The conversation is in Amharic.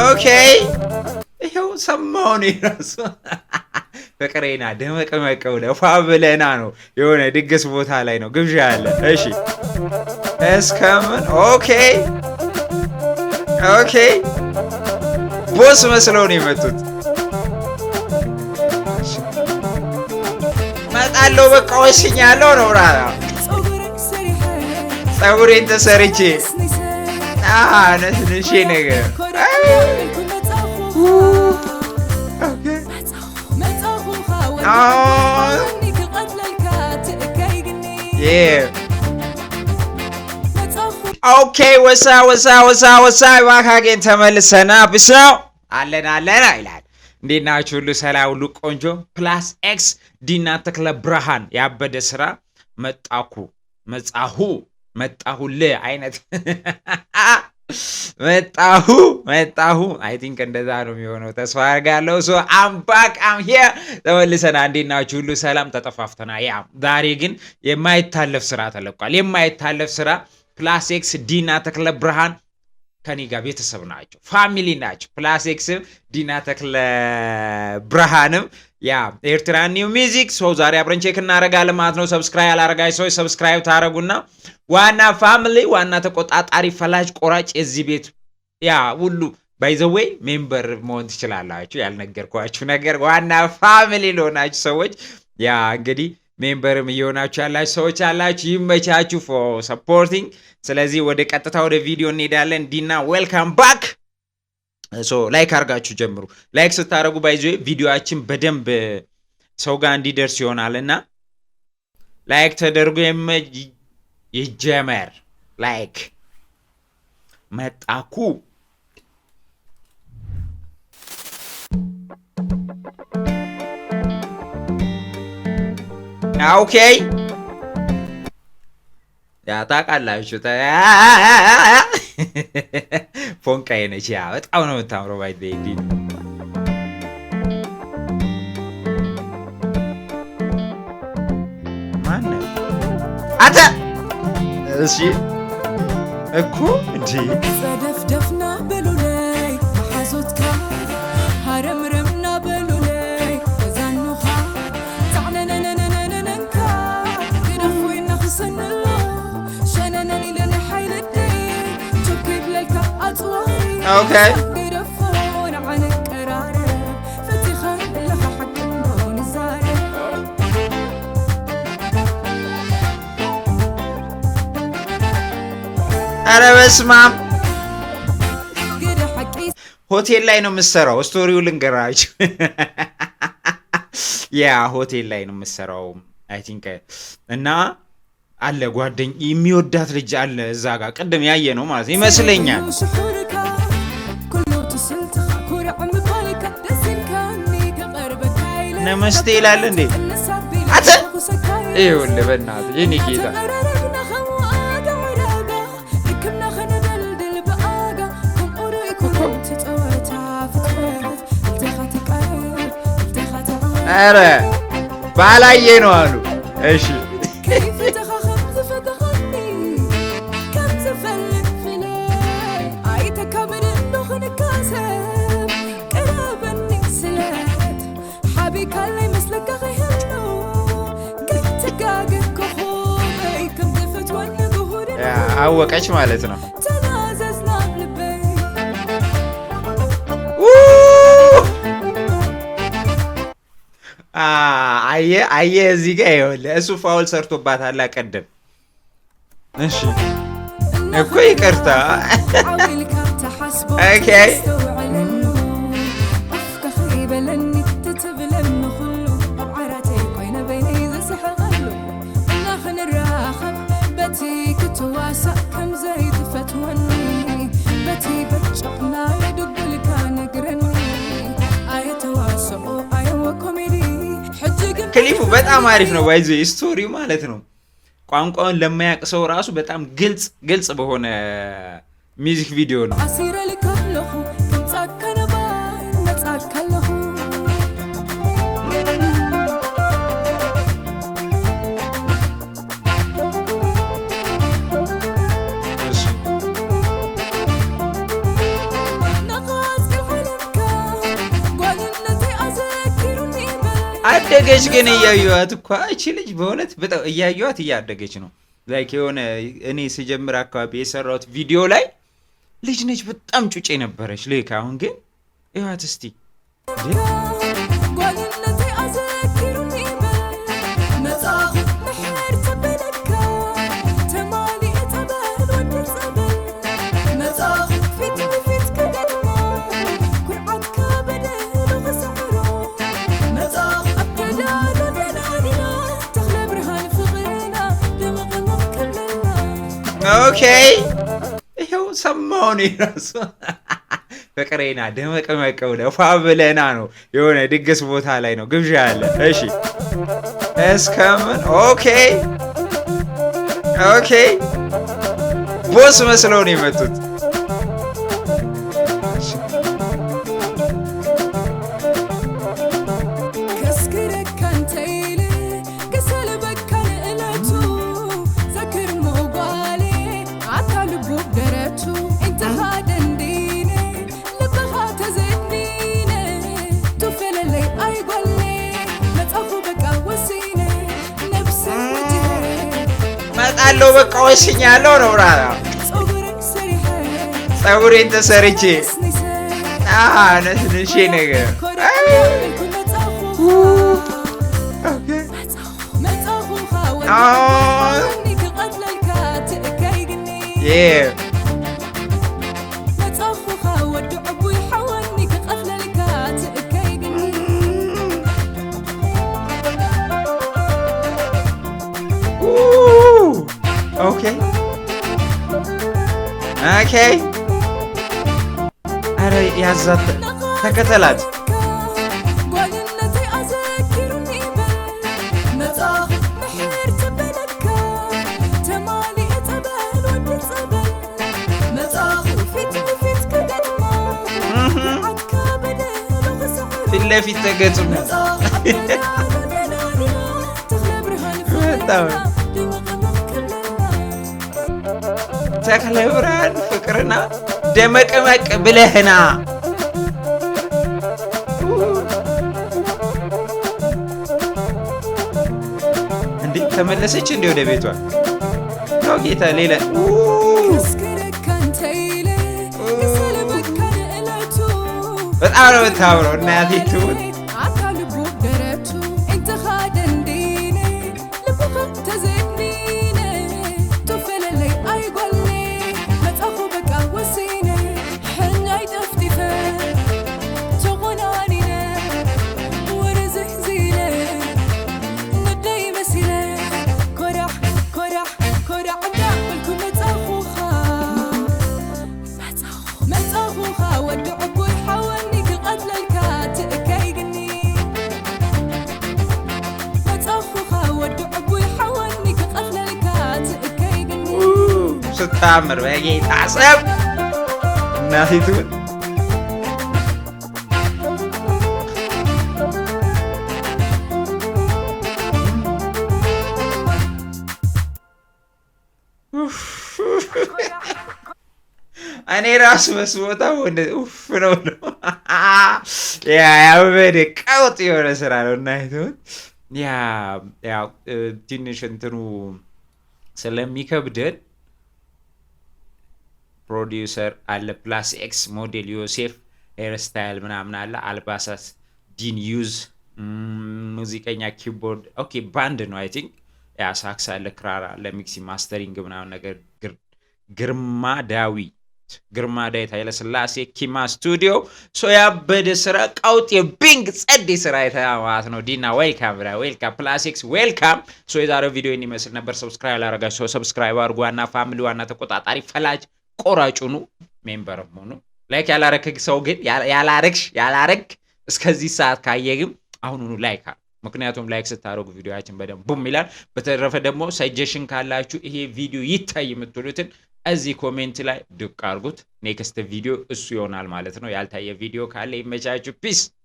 Okay. ይሄው ሰማውን ይራስ ፍቅሬና ደመቀመቀው ለፋብለና ነው የሆነ ድግስ ቦታ ላይ ነው ግብዣ ያለ እሺ እስከምን ኦኬ ቦስ መስለው ነው የመጡት መጣለው በቃ ወስኛለሁ ነው ራ ፀጉሬን ተሰርቼ ነሽ ነገር Okay, what's up? ባካጌን ተመልሰና ብስው አለን አይላል እንዴት ናችሁ ሁሉ ሰላም ሁሉ ቆንጆ ፕላስ ኤክስ ዲና ተክለ ብርሃን ያበደ ስራ መጣሁል አይነት መጣሁ I think እንደዛ ነው የሚሆነው ተስፋ አደርጋለሁ so I'm back I'm here ተመልሰና እንዴት ናችሁ ሁሉ ሰላም ተጠፋፍተና ያ ዛሬ ግን የማይታለፍ ስራ ተለቋል የማይታለፍ ስራ ፕላስ ኤክስ ዲና ተክለ ብርሃን ከኔ ጋር ቤተሰብ ናቸው ፋሚሊ ናቸው ፕላስ ኤክስ ዲና ተክለ ብርሃንም ያ ኤርትራን ኒው ሚውዚክ ሶ ዛሬ አብረን ቼክ እናደርጋለን ማለት ነው ሰብስክራይብ አላረጋችሁ ሰው ሰብስክራይብ ታረጉና ዋና ፋሚሊ ዋና ተቆጣጣሪ ፈላጭ ቆራጭ እዚህ ቤት ያ ሁሉ ባይ ዘ ዌይ ሜምበር መሆን ትችላላችሁ ያልነገርኳችሁ ነገር ዋና ፋሚሊ ሎናችሁ ሰዎች ያ እንግዲህ ሜምበርም እየሆናችሁ ያላችሁ ሰዎች አላችሁ ይመቻችሁ for supporting ስለዚህ ወደ ቀጥታ ወደ ቪዲዮ እንሄዳለን ዲና ዌልካም ባክ so ላይክ አርጋችሁ ጀምሩ ላይክ ስታረጉ ባይዞ ቪዲዮአችን በደንብ ሰው ጋር እንዲደርስ ይሆናልና ላይክ ተደርጉ ይጀመር ላይክ መጣኩ Okay ያ ታቃላችሁ ፎንቃዬ ነች ያ በጣም ነው የምታምረው ባይ ዴዲ ማን አታ እሺ እኮ እንዴ ዘደፍደፍና በሉላይ ሐዞትካ ሐረምረምና በሉላይ ወዛኑኻ ታዕነነነነነንካ ግደፎይና ክሰንሎ ሸነነኒ ለኔ ሐይለዴ ቾኬ ብለልካ አጽዋሪ Okay አረ በስማም ሆቴል ላይ ነው የምሰራው ስቶሪው ልንገራችሁ ያ ሆቴል ላይ ነው የምሰራው I think እና አለ ጓደኛ የሚወዳት ልጅ አለ እዛ ጋር ቀደም ያየ ነው ማለት ይመስለኛል ነመስቴ ይላል እንዴ አተ ይኸውልህ በእናትህ የኔ ጌታ አረ ባላየ ነው አሉ እሺ አወቀች ማለት ነው አየ እዚህ ጋር ይኸውልህ እሱ ፋውል ሰርቶባታል አቀደም እሺ እኮ ይቅርታ ኦኬ ክሊፑ በጣም አሪፍ ነው ባይዞ ስቶሪው ማለት ነው ቋንቋውን ለማያውቅ ሰው ራሱ በጣም ግልጽ በሆነ ሚውዚክ ቪዲዮ ነው አደገች ግን እያዩዋት እኮ እቺ ልጅ በእውነት በጣም እያዩዋት እያደገች ነው። ላይክ የሆነ እኔ ስጀምር አካባቢ የሰራሁት ቪዲዮ ላይ ልጅ ነች በጣም ጩጬ ነበረች። ልክ አሁን ግን እዩዋት እስቲ ኦኬ ይሄው ሰማው ነው ራሱ ፍቅሬና ደመቀመቀ ብለህ ፋብለና ነው የሆነ ድግስ ቦታ ላይ ነው ግብዣ ያለ። እሺ እስከምን ኦኬ ቦስ መስለው ነው የመጡት። መጣለው በቃ ወስኛለሁ ነው ብራራ ጸጉሬን ተሰርቼ ነትንሽ ነገር ኦኬ አረ ያዛት ተከተላት ፊት ለፊት ተገጽሙ ተክለ ብርሃን ፍቅርና ደመቀመቅ ብለህና እንዴ ተመለሰች እንዴ ወደ ቤቷ ነው ጌታ ሌላ በጣም ነው የምታምረው እናቴ ትሙት ስታምር በጌታ ሰብ እናቴቱ እኔ ራሱ መስቦታ ወንድ ኡፍ ነው ያበደ ቀውጥ የሆነ ስራ ነው እናቴቱ ያ ትንሽ እንትኑ ስለሚከብደን ፕሮዲውሰር አለ ፕላስ ኤክስ ሞዴል ዮሴፍ ሄርስታይል ምናምን አለ አልባሳት ዲን ዩዝ ሙዚቀኛ ኪቦርድ ኦኬ ባንድ ነው አይ ቲንክ ያ ሳክስ አለ ክራር አለ ሚክሲ ማስተሪንግ ምናምን ነገር ግርማ ዳዊት ኃይለ ሥላሴ ኪማ ስቱዲዮ ሶ ያበደ ስራ ቀውጥ የቢንግ ጸድ ስራ የተዋት ነው። ዲና ዌልካም ፕላስ ኤክስ ዌልካም። ሶ የዛሬው ቪዲዮ ይመስል ነበር። ሰብስክራይብ ላደረጋችሁ ሰብስክራይብ አድርጉ። ዋና ፋሚሊ ዋና ተቆጣጣሪ ፈላጭ ቆራጩኑ ሜምበር ሆኑ። ላይክ ያላረክ ሰው ግን ያላረክ እስከዚህ ሰዓት ካየግም አሁኑኑ ላይክ ምክንያቱም ላይክ ስታደርጉ ቪዲዮአችን በደንብ ቡም ይላል። በተረፈ ደግሞ ሰጀሽን ካላችሁ ይሄ ቪዲዮ ይታይ የምትሉትን እዚህ ኮሜንት ላይ ድቅ አድርጉት። ኔክስት ቪዲዮ እሱ ይሆናል ማለት ነው። ያልታየ ቪዲዮ ካለ ይመቻችሁ። ፒስ